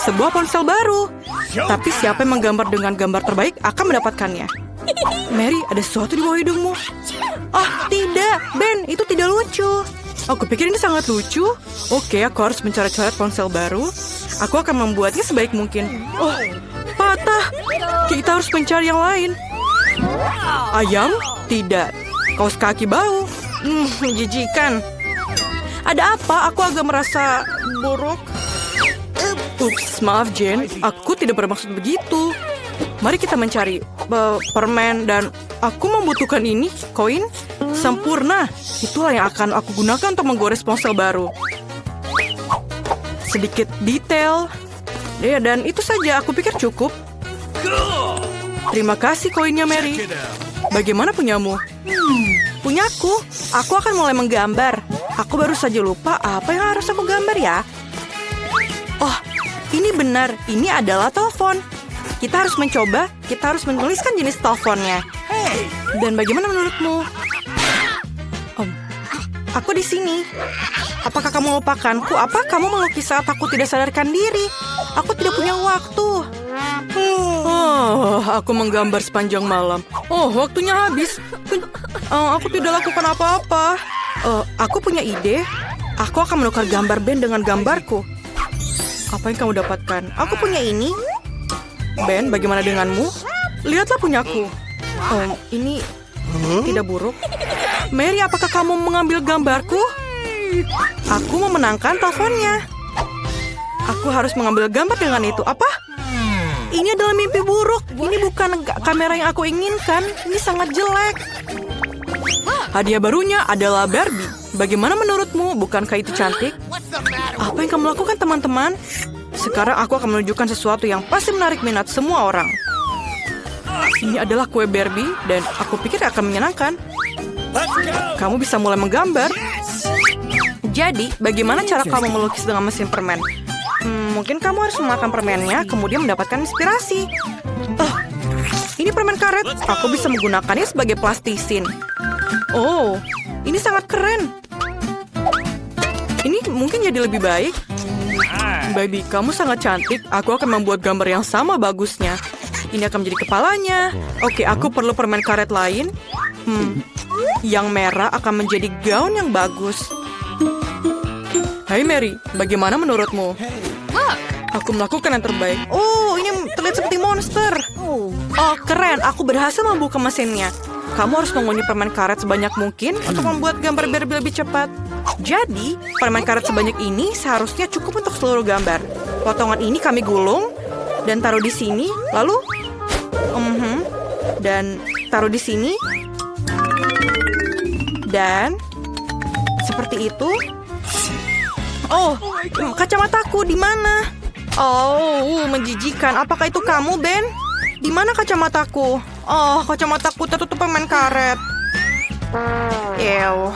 sebuah ponsel baru. Tapi siapa yang menggambar dengan gambar terbaik akan mendapatkannya. Mary, ada sesuatu di bawah hidungmu. Oh, tidak. Ben, itu tidak lucu. Aku pikir ini sangat lucu. Oke, aku harus mencoret-coret ponsel baru. Aku akan membuatnya sebaik mungkin. Oh, patah. Kita harus mencari yang lain. Ayam? Tidak. Kaos kaki bau. Menjijikan. Ada apa? Aku agak merasa buruk. Ups, maaf Jane. Aku tidak bermaksud begitu. Mari kita mencari permen dan aku membutuhkan ini, koin. Sempurna. Itulah yang akan aku gunakan untuk menggores ponsel baru. Sedikit detail. Ya, dan itu saja. Aku pikir cukup. Terima kasih koinnya, Mary. Bagaimana punyamu? Punyaku. Aku akan mulai menggambar. Aku baru saja lupa apa yang harus aku gambar ya. Oh, ini benar. Ini adalah telepon. Kita harus mencoba. Kita harus menuliskan jenis teleponnya. Dan bagaimana menurutmu? Aku di sini. Apakah kamu melupakanku? Apa kamu melukis saat aku tidak sadarkan diri? Aku tidak punya waktu. Aku menggambar sepanjang malam. Oh, waktunya habis. Aku tidak lakukan apa-apa. Aku punya ide. Aku akan menukar gambar Ben dengan gambarku. Apa yang kamu dapatkan? Aku punya ini. Ben, bagaimana denganmu? Lihatlah punyaku. Ini tidak buruk. Mary, apakah kamu mengambil gambarku? Aku memenangkan teleponnya. Aku harus mengambil gambar dengan itu. Apa? Ini adalah mimpi buruk. Ini bukan kamera yang aku inginkan. Ini sangat jelek. Hadiah barunya adalah Barbie. Bagaimana menurutmu? Bukankah itu cantik? Apa yang kamu lakukan, teman-teman? Sekarang aku akan menunjukkan sesuatu yang pasti menarik minat semua orang. Ini adalah kue Barbie dan aku pikir akan menyenangkan. Kamu bisa mulai menggambar. Jadi, bagaimana cara kamu melukis dengan mesin permen? Mungkin kamu harus memakan permennya, kemudian mendapatkan inspirasi. Ini permen karet. Aku bisa menggunakannya sebagai plastisin. Oh, ini sangat keren. Ini mungkin jadi lebih baik. Baby, kamu sangat cantik. Aku akan membuat gambar yang sama bagusnya. Ini akan menjadi kepalanya. Oke, aku perlu permen karet lain. Yang merah akan menjadi gaun yang bagus. Hai Mary, bagaimana menurutmu? Aku melakukan yang terbaik. Oh, ini terlihat seperti monster. Oh, keren. Aku berhasil membuka mesinnya. Kamu harus mengunyah permen karet sebanyak mungkin untuk membuat gambar Barbie lebih cepat. Jadi, permen karet sebanyak ini seharusnya cukup untuk seluruh gambar. Potongan ini kami gulung dan taruh di sini. Lalu, dan taruh di sini. Dan seperti itu. Oh, kacamataku di mana? Oh, menjijikan. Apakah itu kamu, Ben? Di mana kacamataku? Oh, kacamataku tertutup permen karet. Ew.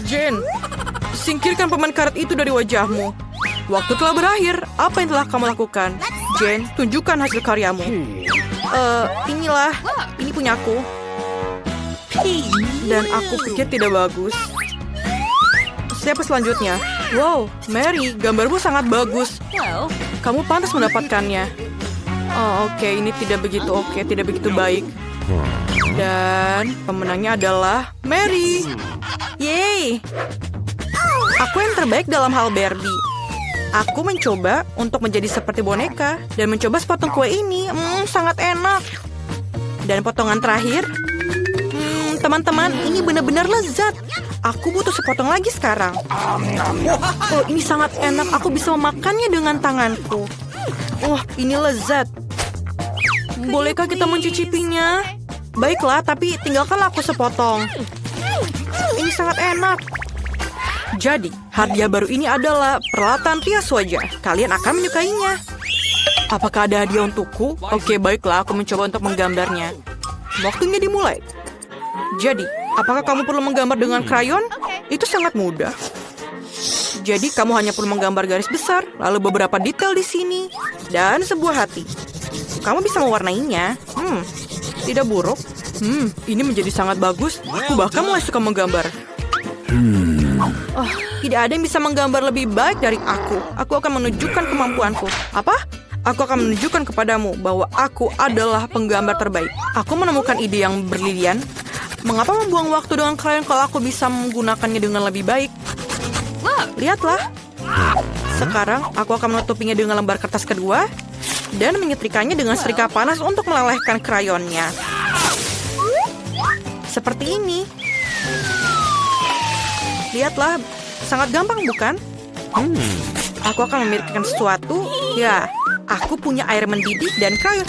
Jen, singkirkan permen karet itu dari wajahmu. Waktu telah berakhir. Apa yang telah kamu lakukan? Jen, tunjukkan hasil karyamu. Inilah. Ini punyaku. Dan aku pikir tidak bagus. Siapa selanjutnya? Wow, Mary, gambarmu sangat bagus. Kamu pantas mendapatkannya. Oke, ini tidak begitu oke, tidak begitu baik. Dan pemenangnya adalah Mary. Yeay. Aku yang terbaik dalam hal Barbie. Aku mencoba untuk menjadi seperti boneka dan mencoba sepotong kue ini. Sangat enak. Dan potongan terakhir. Teman-teman, ini benar-benar lezat. Aku butuh sepotong lagi sekarang. Oh, ini sangat enak. Aku bisa memakannya dengan tanganku. Wah, ini lezat. Bolehkah kita mencicipinya? Baiklah, tapi tinggalkanlah aku sepotong. Ini sangat enak. Jadi, hadiah baru ini adalah peralatan rias wajah. Kalian akan menyukainya. Apakah ada hadiah untukku? Oke, baiklah. Aku mencoba untuk menggambarnya. Waktunya dimulai. Jadi, apakah kamu perlu menggambar dengan krayon? Itu sangat mudah. Jadi, kamu hanya perlu menggambar garis besar, lalu beberapa detail di sini, dan sebuah hati. Kamu bisa mewarnainya. Tidak buruk. Ini menjadi sangat bagus. Aku bahkan mulai suka menggambar. Tidak ada yang bisa menggambar lebih baik dari aku. Aku akan menunjukkan kemampuanku. Apa? Aku akan menunjukkan kepadamu bahwa aku adalah penggambar terbaik. Aku menemukan ide yang brilian. Mengapa membuang waktu dengan krayon kalau aku bisa menggunakannya dengan lebih baik? Lihatlah. Sekarang aku akan menutupinya dengan lembar kertas kedua dan menyetrikanya dengan setrika panas untuk melelehkan krayonnya. Seperti ini. Lihatlah, sangat gampang bukan? Aku akan memikirkan sesuatu. Ya, aku punya air mendidih dan krayon.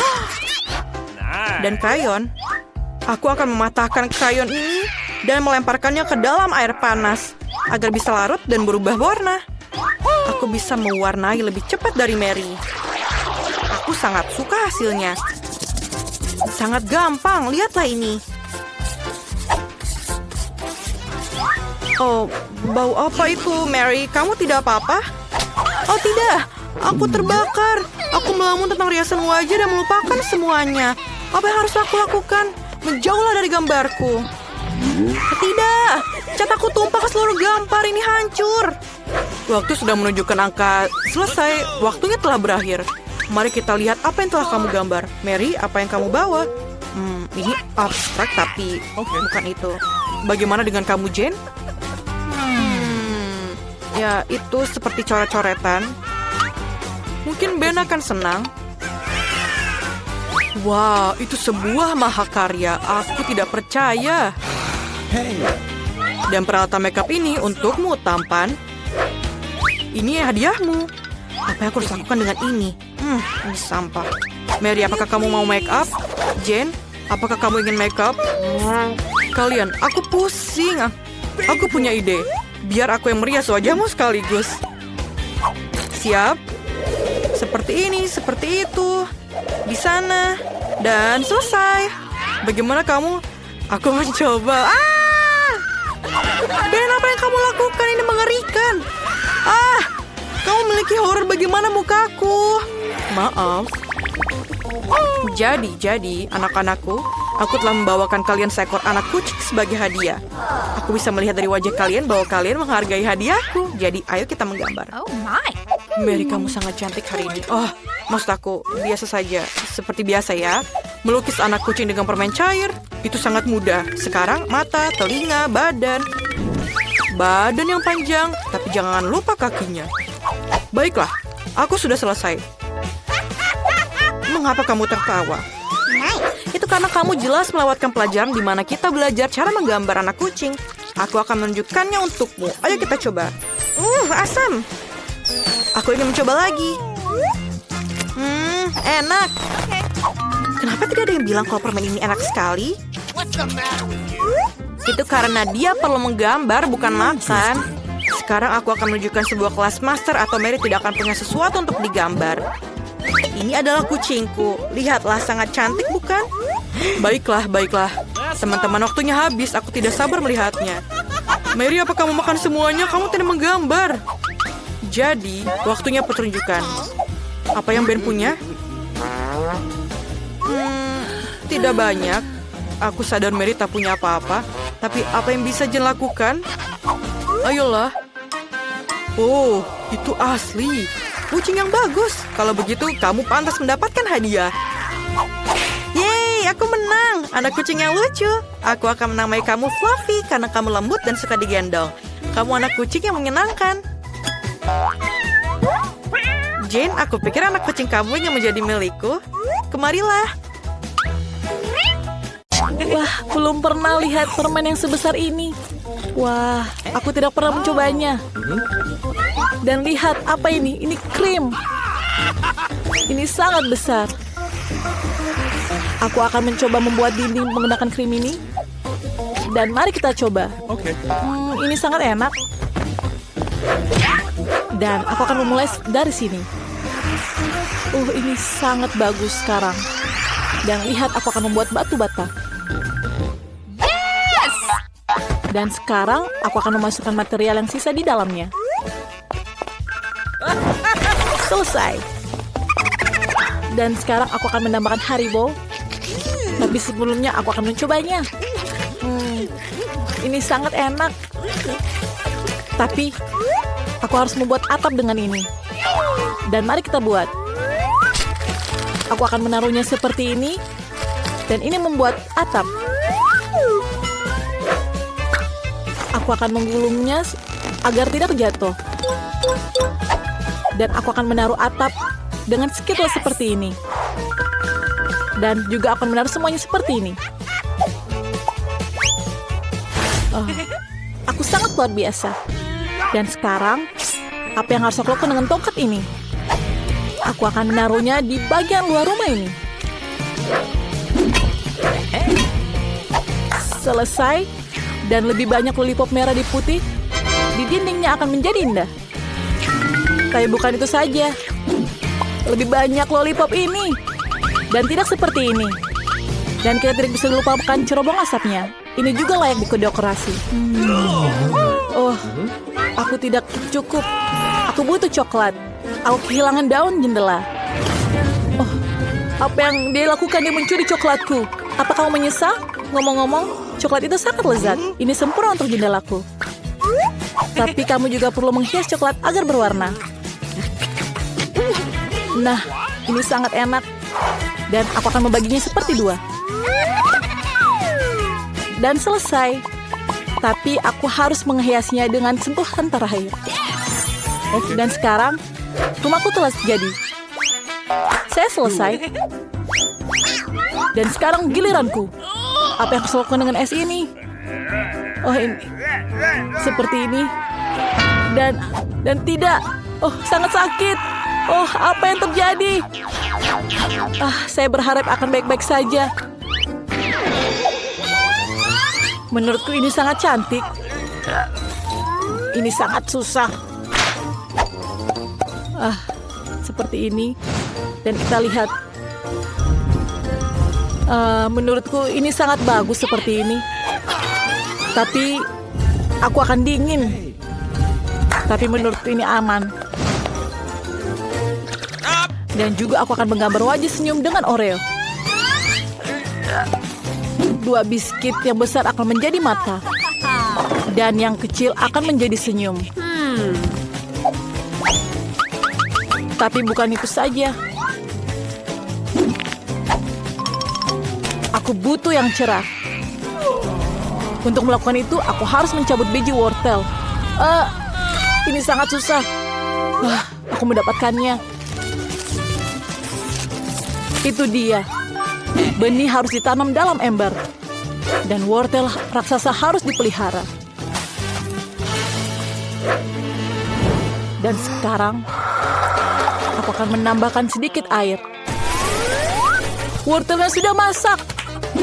Dan krayon. Aku akan mematahkan krayon ini dan melemparkannya ke dalam air panas agar bisa larut dan berubah warna. Aku bisa mewarnai lebih cepat dari Mary. Aku sangat suka hasilnya. Sangat gampang, lihatlah ini. Oh, bau apa itu, Mary? Kamu tidak apa-apa? Oh tidak, aku terbakar. Aku melamun tentang riasan wajah dan melupakan semuanya. Apa yang harus aku lakukan? Menjauhlah dari gambarku. Tidak, cat aku tumpah ke seluruh gambar, ini hancur. Waktu sudah menunjukkan angka selesai, waktunya telah berakhir. Mari kita lihat apa yang telah kamu gambar. Mary, apa yang kamu bawa? Ini abstrak tapi bukan itu. Bagaimana dengan kamu, Jane? Ya, itu seperti coret-coretan. Mungkin Ben akan senang. Wah, itu sebuah mahakarya. Aku tidak percaya. Dan peralatan makeup ini untukmu, tampan. Ini hadiahmu. Apa yang aku harus lakukan dengan ini? Ini sampah. Mary, apakah kamu mau makeup? Jane, apakah kamu ingin makeup? Kalian, aku pusing. Aku punya ide. Biar aku yang merias wajahmu sekaligus. Siap? Seperti ini, seperti itu. Di sana. Dan selesai. Bagaimana kamu? Aku mencoba. Ben, apa yang kamu lakukan? Ini mengerikan. Kamu memiliki horor. Bagaimana mukaku? Maaf. Jadi, anak-anakku, aku telah membawakan kalian seekor anak kucing sebagai hadiah. Aku bisa melihat dari wajah kalian bahwa kalian menghargai hadiahku. Jadi, ayo kita menggambar. Oh my. Mary, kamu sangat cantik hari ini. Oh, maksud aku, biasa saja. Seperti biasa ya. Melukis anak kucing dengan permen cair. Itu sangat mudah. Sekarang, mata, telinga, badan. Badan yang panjang, tapi jangan lupa kakinya. Baiklah, aku sudah selesai. Mengapa kamu tertawa? Itu karena kamu jelas melewatkan pelajaran di mana kita belajar cara menggambar anak kucing. Aku akan menunjukkannya untukmu. Ayo kita coba. Asam. Aku ingin mencoba lagi. Enak. Kenapa tidak ada yang bilang kalau permen ini enak sekali? Itu karena dia perlu menggambar, bukan makan. Sekarang aku akan menunjukkan sebuah kelas master atau Mary tidak akan punya sesuatu untuk digambar. Ini adalah kucingku. Lihatlah, sangat cantik bukan? Baiklah. Teman-teman, waktunya habis. Aku tidak sabar melihatnya. Mary, apa kamu makan semuanya? Kamu tidak menggambar. Jadi, waktunya pertunjukan. Apa yang Ben punya? Tidak banyak. Aku sadar Mary tak punya apa-apa. Tapi apa yang bisa Jen lakukan? Ayolah. Oh, itu asli. Kucing yang bagus. Kalau begitu, kamu pantas mendapatkan hadiah. Yeay, aku menang. Anak kucing yang lucu. Aku akan menamai kamu Fluffy karena kamu lembut dan suka digendong. Kamu anak kucing yang menyenangkan. Jane, aku pikir anak kucing kamu ingin menjadi milikku. Kemarilah. Wah, belum pernah lihat permen yang sebesar ini. Wah, aku tidak pernah mencobanya. Dan lihat, apa ini? Ini krim. Ini sangat besar. Aku akan mencoba membuat dinding menggunakan krim ini. Dan mari kita coba. Ini sangat enak. Dan aku akan memulai dari sini. Ini sangat bagus sekarang. Dan lihat, aku akan membuat batu bata. Dan sekarang aku akan memasukkan material yang sisa di dalamnya. Selesai. Dan sekarang aku akan menambahkan Haribo. Tapi sebelumnya aku akan mencobanya. Ini sangat enak. Tapi, aku harus membuat atap dengan ini. Dan mari kita buat. Aku akan menaruhnya seperti ini. Dan ini membuat atap. Aku akan menggulungnya agar tidak jatuh. Dan aku akan menaruh atap dengan skill seperti ini. Dan juga akan menaruh semuanya seperti ini. Oh, aku sangat luar biasa. Dan sekarang, apa yang harus aku lakukan dengan tongkat ini? Aku akan menaruhnya di bagian luar rumah ini. Selesai. Dan lebih banyak lollipop merah di putih. Di dindingnya akan menjadi indah. Tapi bukan itu saja. Lebih banyak lollipop ini. Dan tidak seperti ini. Dan kita tidak bisa lupakan cerobong asapnya. Ini juga layak didekorasi. Oh, aku tidak cukup. Aku butuh coklat. Aku kehilangan daun jendela. Oh, apa yang dia lakukan? Dia mencuri coklatku. Apa kamu menyesal? Ngomong-ngomong, coklat itu sangat lezat. Ini sempurna untuk jendelaku. Tapi kamu juga perlu menghias coklat agar berwarna. Nah, ini sangat enak. Dan aku akan membaginya seperti 2. Dan selesai. Tapi aku harus menghiasnya dengan sentuhan terakhir. Dan sekarang, rumahku telah jadi. Saya selesai. Dan sekarang giliranku. Apa yang harus lakukan dengan es ini? Oh, ini. Seperti ini. Dan tidak. Oh, sangat sakit. Oh, apa yang terjadi? Saya berharap akan baik-baik saja. Menurutku ini sangat cantik. Ini sangat susah. Seperti ini. Dan kita lihat. Menurutku ini sangat bagus seperti ini. Tapi aku akan dingin. Tapi menurutku ini aman. Dan juga aku akan menggambar wajah senyum dengan Oreo. 2 biskuit yang besar akan menjadi mata. Dan yang kecil akan menjadi senyum. Tapi bukan itu saja. Aku butuh yang cerah. Untuk melakukan itu, aku harus mencabut biji wortel. Ini sangat susah. Aku mendapatkannya. Itu dia. Benih harus ditanam dalam ember. Dan wortel raksasa harus dipelihara. Dan sekarang, aku akan menambahkan sedikit air. Wortelnya sudah masak.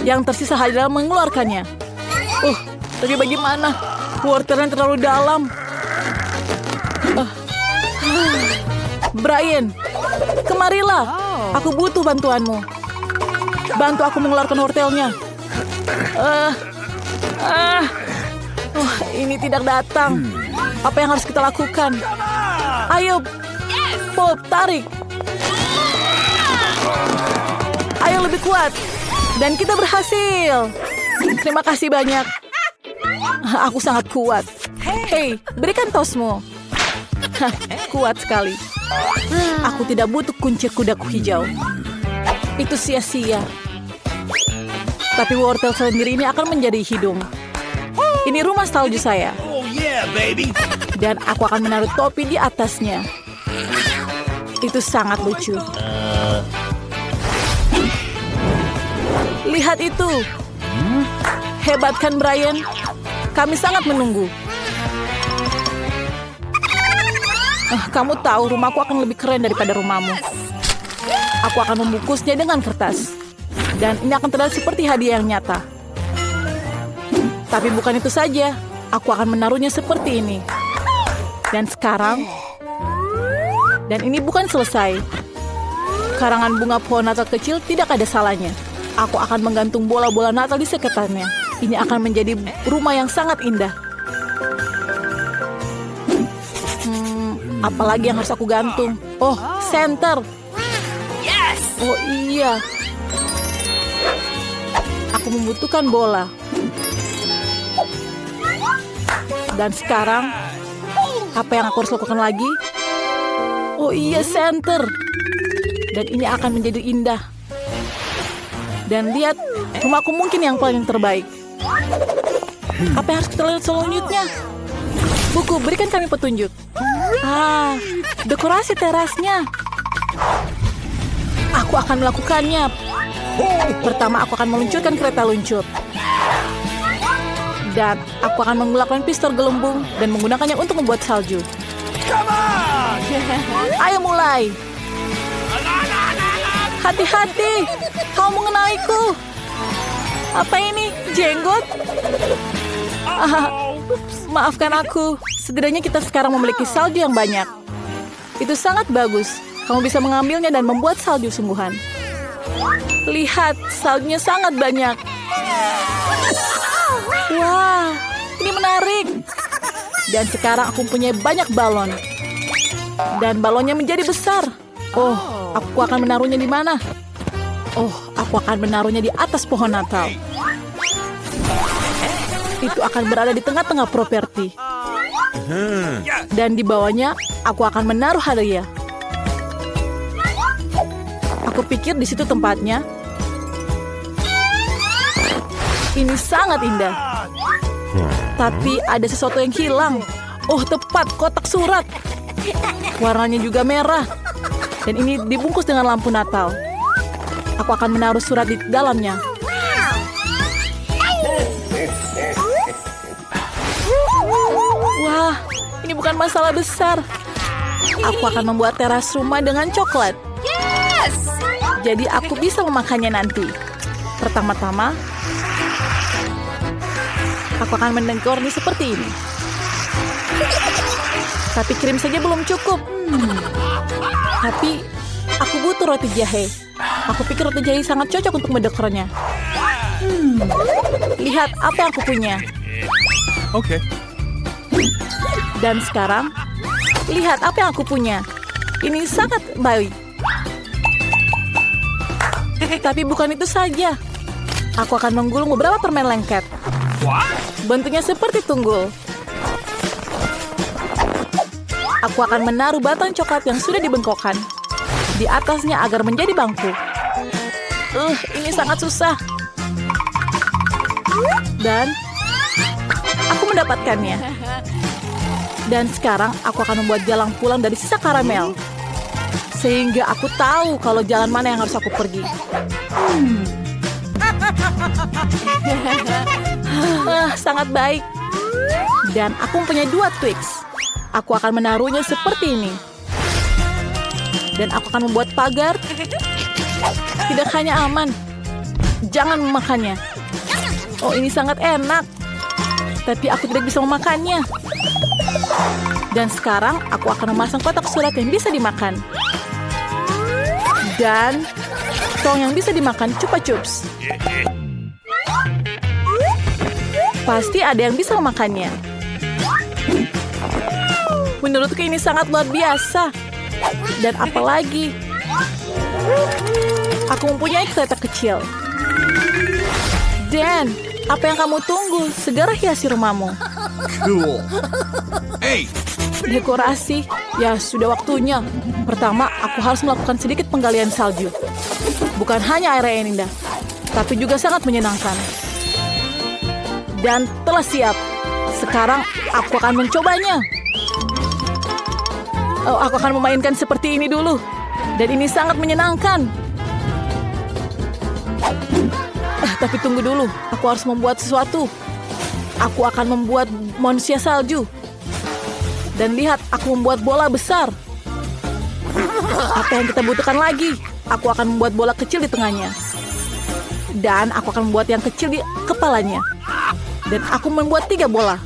Yang tersisa adalah mengeluarkannya. Tapi bagaimana? Wortelnya terlalu dalam. Brian, kemarilah. Aku butuh bantuanmu. Bantu aku mengeluarkan wortelnya. Ini tidak datang. Apa yang harus kita lakukan? Ayo, Bob, tarik. Ayo lebih kuat. Dan kita berhasil. Terima kasih banyak. Aku sangat kuat. Hei, berikan tosmu. Kuat sekali. Aku tidak butuh kunci kudaku hijau. Itu sia-sia. Tapi wortel sendiri ini akan menjadi hidung. Ini rumah salju saya. Dan aku akan menaruh topi di atasnya. Itu sangat lucu. Lihat itu. Hebat kan, Brian? Kami sangat menunggu. Kamu tahu rumahku akan lebih keren daripada rumahmu. Aku akan membungkusnya dengan kertas. Dan ini akan terlihat seperti hadiah yang nyata. Tapi bukan itu saja. Aku akan menaruhnya seperti ini. Dan sekarang... Dan ini bukan selesai. Karangan bunga pohon Natal kecil tidak ada salahnya. Aku akan menggantung bola-bola Natal di sekitarnya. Ini akan menjadi rumah yang sangat indah. Apalagi yang harus aku gantung? Oh, senter. Oh iya. Aku membutuhkan bola. Dan sekarang, apa yang aku harus lakukan lagi? Oh iya, center. Dan ini akan menjadi indah. Dan lihat, rumahku mungkin yang paling terbaik. Apa yang harus kita lihat selanjutnya? Buku, berikan kami petunjuk. Dekorasi terasnya. Aku akan melakukannya. Pertama, aku akan meluncurkan kereta luncur. Dan aku akan menggunakan pistol gelembung dan menggunakannya untuk membuat salju. Ayo mulai. Hati-hati, kau mengenaiku. Apa ini? Jenggot? Maafkan aku. Setidaknya kita sekarang memiliki salju yang banyak. Itu sangat bagus. Kamu bisa mengambilnya dan membuat salju sungguhan. Lihat, saljunya sangat banyak. Wah, ini menarik. Dan sekarang aku punya banyak balon. Dan balonnya menjadi besar. Oh, aku akan menaruhnya di mana? Oh, aku akan menaruhnya di atas pohon Natal. Itu akan berada di tengah-tengah properti. Dan di bawahnya, aku akan menaruh hadiah. Aku pikir di situ tempatnya. Ini sangat indah. Tapi ada sesuatu yang hilang. Oh, tepat, kotak surat. Warnanya juga merah. Dan ini dibungkus dengan lampu Natal. Aku akan menaruh surat di dalamnya. Wah, ini bukan masalah besar. Aku akan membuat teras rumah dengan coklat. Jadi aku bisa memakannya nanti. Pertama-tama, aku akan mendekornya seperti ini. Tapi krim saja belum cukup. Tapi aku butuh roti jahe. Aku pikir roti jahe sangat cocok untuk mendekornya. Lihat apa yang aku punya. Oke. Dan sekarang, lihat apa yang aku punya. Ini sangat baik. Tapi bukan itu saja. Aku akan menggulung beberapa permen lengket. Bentuknya seperti tunggul. Aku akan menaruh batang coklat yang sudah dibengkokkan di atasnya agar menjadi bangku. Ini sangat susah. Dan aku mendapatkannya. Dan sekarang aku akan membuat jalan pulang dari sisa karamel. Sehingga aku tahu kalau jalan mana yang harus aku pergi. Sangat baik. Dan aku mempunyai 2 Twix. Aku akan menaruhnya seperti ini. Dan aku akan membuat pagar. Tidak hanya aman. Jangan memakannya. Oh, ini sangat enak. Tapi aku tidak bisa memakannya. Dan sekarang aku akan memasang kotak surat yang bisa dimakan. Dan tong yang bisa dimakan Chupa Chups. Pasti ada yang bisa memakannya. Menurutku ini sangat luar biasa. Dan apalagi, aku mempunyai kereta kecil. Dan apa yang kamu tunggu? Segera hiasi rumahmu. Cool. Hey. Dekorasi, ya sudah waktunya. Pertama, aku harus melakukan sedikit penggalian salju. Bukan hanya area yang indah, tapi juga sangat menyenangkan. Dan telah siap. Sekarang aku akan mencobanya. Oh, aku akan memainkan seperti ini dulu. Dan ini sangat menyenangkan. Tapi tunggu dulu, aku harus membuat sesuatu. Aku akan membuat manusia salju. Dan lihat, aku membuat bola besar. Apa yang kita butuhkan lagi? Aku akan membuat bola kecil di tengahnya. Dan aku akan membuat yang kecil di kepalanya. Dan aku membuat 3 bola.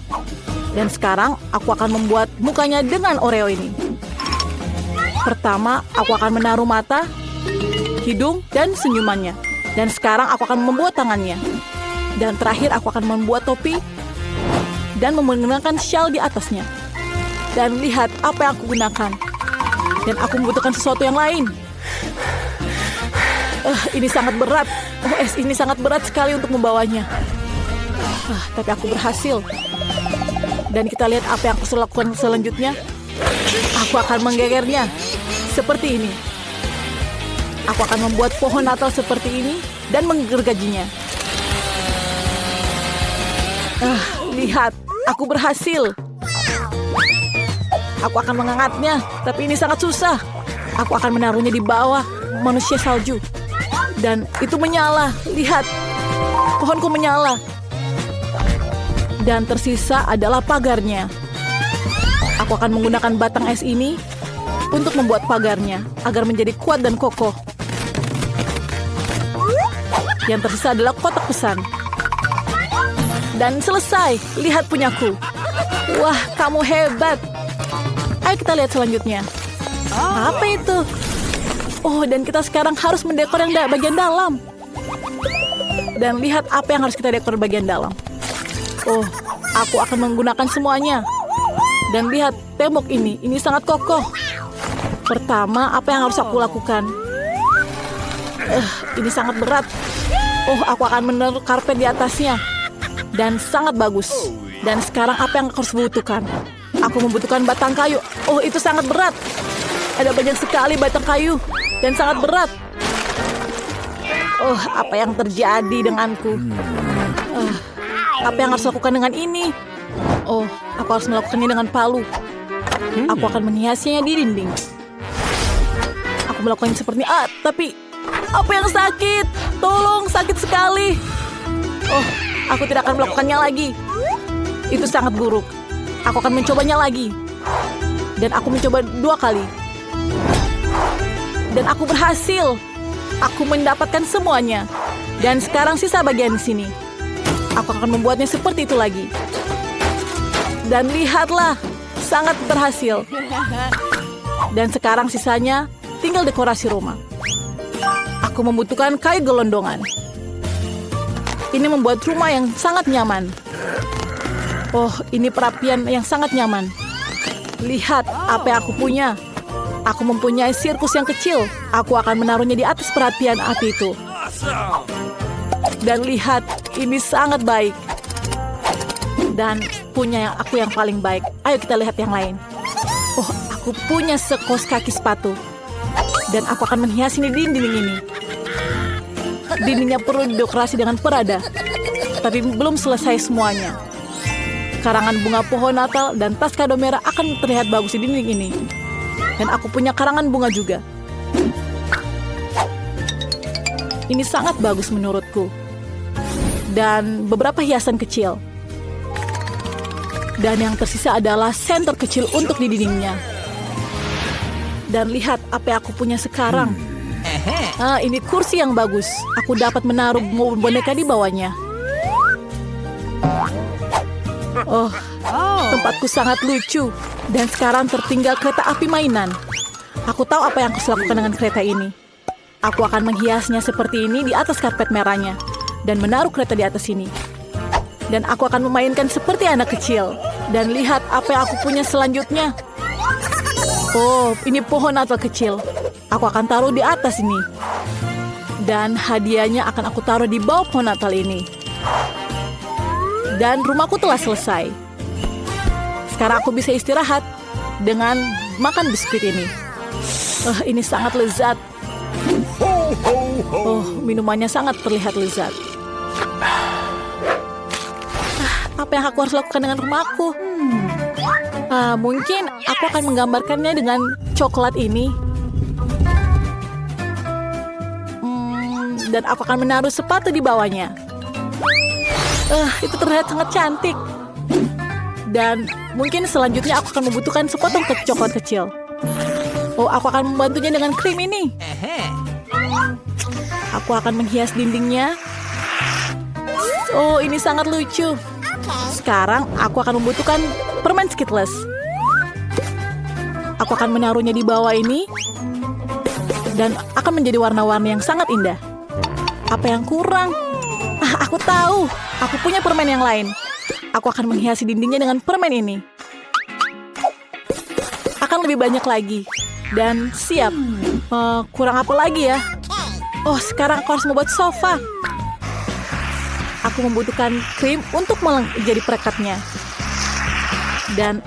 Dan sekarang aku akan membuat mukanya dengan Oreo ini. Pertama, aku akan menaruh mata, hidung, dan senyumannya. Dan sekarang aku akan membuat tangannya. Dan terakhir aku akan membuat topi dan menggunakan shawl di atasnya. Dan lihat apa yang aku gunakan. Dan aku membutuhkan sesuatu yang lain. Ini sangat berat. Ini sangat berat sekali untuk membawanya. Tapi aku berhasil. Dan kita lihat apa yang aku lakukan selanjutnya. Aku akan menggegernya. Seperti ini. Aku akan membuat pohon Natal seperti ini dan menggergajinya. Lihat, aku berhasil. Aku akan mengangkatnya, tapi ini sangat susah. Aku akan menaruhnya di bawah manusia salju. Dan itu menyala. Lihat, pohonku menyala. Dan tersisa adalah pagarnya. Aku akan menggunakan batang es ini untuk membuat pagarnya agar menjadi kuat dan kokoh. Yang tersisa adalah kotak pesan. Dan selesai. Lihat punyaku. Wah, kamu hebat. Ayo kita lihat selanjutnya. Apa itu? Oh, dan kita sekarang harus mendekor yang bagian dalam. Dan lihat apa yang harus kita dekor bagian dalam. Oh, aku akan menggunakan semuanya. Dan lihat tembok ini sangat kokoh. Pertama, apa yang harus aku lakukan? Ini sangat berat. Oh, aku akan menaruh karpet di atasnya. Dan sangat bagus. Dan sekarang apa yang aku harus butuhkan? Aku membutuhkan batang kayu. Oh, itu sangat berat. Ada banyak sekali batang kayu. Dan sangat berat. Oh, apa yang terjadi denganku? Apa yang harus lakukan dengan ini? Oh, aku harus melakukannya dengan palu. Aku akan menghiasnya di dinding. Aku melakukannya seperti ini. Tapi apa yang sakit? Tolong, sakit sekali. Oh, aku tidak akan melakukannya lagi. Itu sangat buruk. Aku akan mencobanya lagi. Dan aku mencoba 2 kali. Dan aku berhasil. Aku mendapatkan semuanya. Dan sekarang sisa bagian sini. Aku akan membuatnya seperti itu lagi. Dan lihatlah, sangat berhasil. Dan sekarang sisanya tinggal dekorasi rumah. Aku membutuhkan kayu gelondongan. Ini membuat rumah yang sangat nyaman. Oh, ini perapian yang sangat nyaman. Lihat apa yang aku punya. Aku mempunyai sirkus yang kecil. Aku akan menaruhnya di atas perapian api itu. Dan lihat, ini sangat baik. Dan punya aku yang paling baik. Ayo kita lihat yang lain. Oh, aku punya sekos kaki sepatu. Dan aku akan menghiasi di dinding ini. Dindingnya perlu didekorasi dengan perada. Tapi belum selesai semuanya. Karangan bunga pohon Natal dan tas kado merah akan terlihat bagus di dinding ini. Dan aku punya karangan bunga juga. Ini sangat bagus menurutku. Dan beberapa hiasan kecil. Dan yang tersisa adalah senter kecil untuk di dindingnya. Dan lihat apa yang aku punya sekarang. Ini kursi yang bagus. Aku dapat menaruh boneka di bawahnya. Oh, tempatku sangat lucu. Dan sekarang tertinggal kereta api mainan. Aku tahu apa yang harus lakukan dengan kereta ini. Aku akan menghiasnya seperti ini di atas karpet merahnya. Dan menaruh kereta di atas sini. Dan aku akan memainkan seperti anak kecil. Dan lihat apa yang aku punya selanjutnya. Oh, ini pohon Natal kecil. Aku akan taruh di atas ini. Dan hadiahnya akan aku taruh di bawah pohon Natal ini. Dan rumahku telah selesai. Sekarang aku bisa istirahat dengan makan biskuit ini. Ini sangat lezat. Oh, minumannya sangat terlihat lezat. Apa yang aku harus lakukan dengan rumahku? Mungkin aku akan menggambarkannya dengan coklat ini. Dan aku akan menaruh sepatu di bawahnya. Itu terlihat sangat cantik. Dan mungkin selanjutnya aku akan membutuhkan sepotong coklat kecil. Oh, aku akan membantunya dengan krim ini. Aku akan menghias dindingnya. Oh, ini sangat lucu. Sekarang aku akan membutuhkan permen Skittles. Aku akan menaruhnya di bawah ini. Dan akan menjadi warna-warni yang sangat indah. Apa yang kurang? Aku tahu. Aku punya permen yang lain. Aku akan menghiasi dindingnya dengan permen ini. Akan lebih banyak lagi. Dan siap. Kurang apa lagi ya? Oh, sekarang aku harus membuat sofa. Aku membutuhkan krim untuk menjadi perekatnya. Dan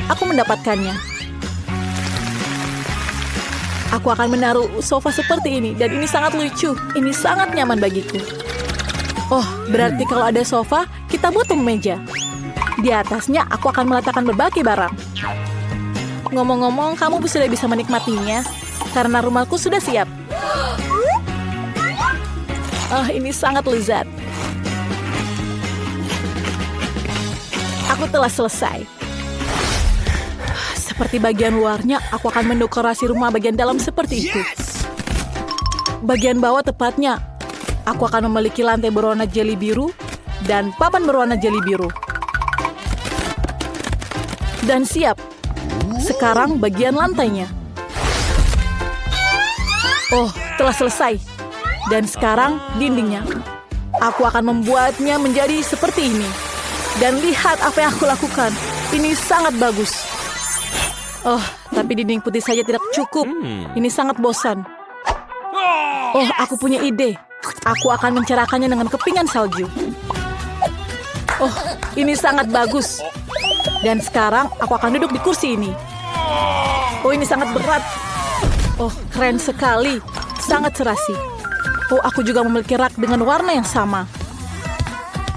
aku mendapatkannya. Aku akan menaruh sofa seperti ini dan ini sangat lucu. Ini sangat nyaman bagiku. Oh, berarti kalau ada sofa, kita butuh meja. Di atasnya aku akan meletakkan berbagai barang. Ngomong-ngomong, kamu sudah bisa menikmatinya karena rumahku sudah siap. Oh, ini sangat lezat. Aku telah selesai. Seperti bagian luarnya, aku akan mendekorasi rumah bagian dalam seperti itu. Bagian bawah tepatnya, aku akan memiliki lantai berwarna jeli biru dan papan berwarna jeli biru. Dan siap. Sekarang bagian lantainya. Oh, telah selesai. Dan sekarang dindingnya. Aku akan membuatnya menjadi seperti ini. Dan lihat apa yang aku lakukan. Ini sangat bagus. Oh, tapi dinding putih saja tidak cukup. Ini sangat bosan. Oh, aku punya ide. Aku akan mencerahkannya dengan kepingan salju. Oh, ini sangat bagus. Dan sekarang aku akan duduk di kursi ini. Oh, ini sangat berat. Oh, keren sekali. Sangat serasi. Oh, aku juga memiliki rak dengan warna yang sama.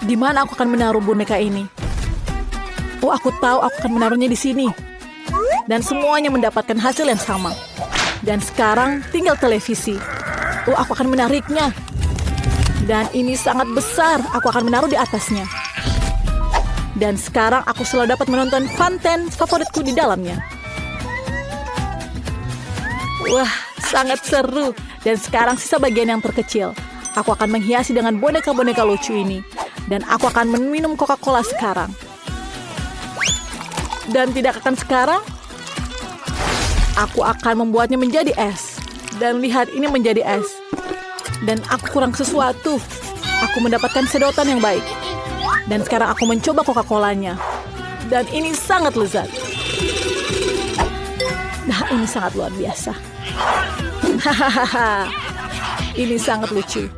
Di mana aku akan menaruh boneka ini? Oh, aku tahu aku akan menaruhnya di sini. Dan semuanya mendapatkan hasil yang sama. Dan sekarang tinggal televisi. Oh, aku akan menariknya. Dan ini sangat besar. Aku akan menaruh di atasnya. Dan sekarang aku selalu dapat menonton konten favoritku di dalamnya. Wah, sangat seru. Dan sekarang sisa bagian yang terkecil. Aku akan menghiasi dengan boneka-boneka lucu ini. Dan aku akan meminum Coca-Cola sekarang. Dan tidak akan sekarang, aku akan membuatnya menjadi es. Dan lihat, ini menjadi es. Dan aku kurang sesuatu. Aku mendapatkan sedotan yang baik. Dan sekarang aku mencoba Coca-Colanya. Dan ini sangat lezat. Nah, ini sangat luar biasa. Hahaha. Ini sangat lucu.